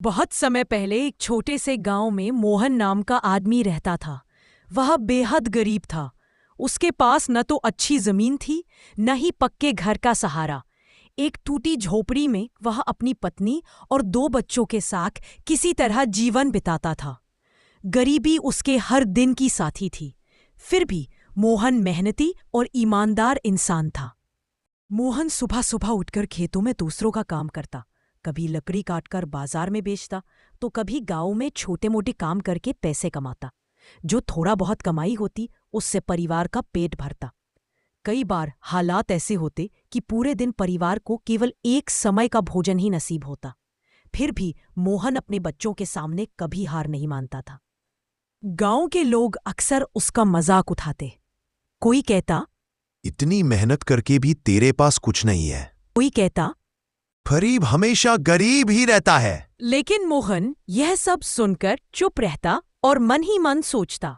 बहुत समय पहले एक छोटे से गांव में मोहन नाम का आदमी रहता था। वह बेहद गरीब था। उसके पास न तो अच्छी जमीन थी, न ही पक्के घर का सहारा। एक टूटी झोपड़ी में वह अपनी पत्नी और 2 बच्चों के साथ किसी तरह जीवन बिताता था। गरीबी उसके हर दिन की साथी थी। फिर भी मोहन मेहनती और ईमानदार इंसान था। मोहन सुबह सुबह उठकर खेतों में दूसरों का काम करता। कभी लकड़ी काटकर बाजार में बेचता, तो कभी गांव में छोटे मोटे काम करके पैसे कमाता। जो थोड़ा बहुत कमाई होती उससे परिवार का पेट भरता। कई बार हालात ऐसे होते कि पूरे दिन परिवार को केवल एक समय का भोजन ही नसीब होता। फिर भी मोहन अपने बच्चों के सामने कभी हार नहीं मानता था। गांव के लोग अक्सर उसका मजाक उठाते। कोई कहता, इतनी मेहनत करके भी तेरे पास कुछ नहीं है। कोई कहता, गरीब हमेशा गरीब ही रहता है। लेकिन मोहन यह सब सुनकर चुप रहता और मन ही मन सोचता,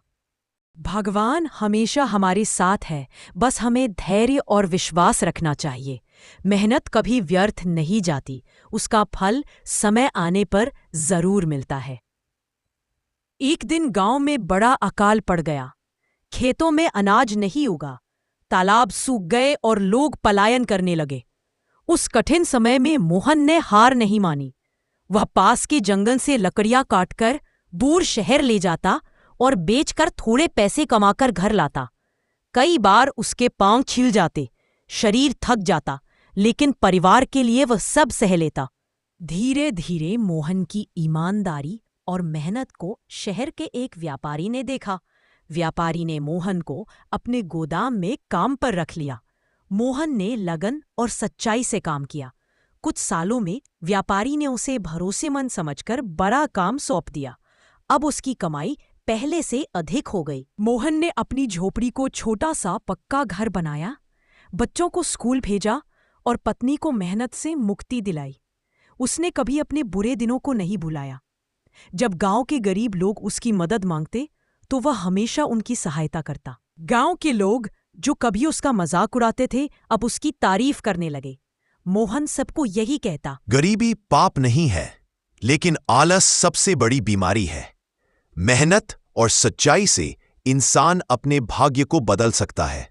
भगवान हमेशा हमारे साथ है, बस हमें धैर्य और विश्वास रखना चाहिए। मेहनत कभी व्यर्थ नहीं जाती, उसका फल समय आने पर जरूर मिलता है। एक दिन गांव में बड़ा अकाल पड़ गया। खेतों में अनाज नहीं उगा, तालाब सूख गए और लोग पलायन करने लगे। उस कठिन समय में मोहन ने हार नहीं मानी। वह पास के जंगल से लकड़ियां काटकर दूर शहर ले जाता और बेचकर थोड़े पैसे कमाकर घर लाता। कई बार उसके पांव छिल जाते, शरीर थक जाता, लेकिन परिवार के लिए वह सब सह लेता। धीरे धीरे मोहन की ईमानदारी और मेहनत को शहर के एक व्यापारी ने देखा। व्यापारी ने मोहन को अपने गोदाम में काम पर रख लिया। मोहन ने लगन और सच्चाई से काम किया। कुछ सालों में व्यापारी ने उसे भरोसेमंद समझकर बड़ा काम सौंप दिया। अब उसकी कमाई पहले से अधिक हो गई। मोहन ने अपनी झोपड़ी को छोटा सा पक्का घर बनाया, बच्चों को स्कूल भेजा और पत्नी को मेहनत से मुक्ति दिलाई। उसने कभी अपने बुरे दिनों को नहीं भुलाया। जब गांव के गरीब लोग उसकी मदद मांगते तो वह हमेशा उनकी सहायता करता। गांव के लोग जो कभी उसका मजाक उड़ाते थे, अब उसकी तारीफ करने लगे। मोहन सबको यही कहता, गरीबी पाप नहीं है, लेकिन आलस सबसे बड़ी बीमारी है। मेहनत और सच्चाई से इंसान अपने भाग्य को बदल सकता है।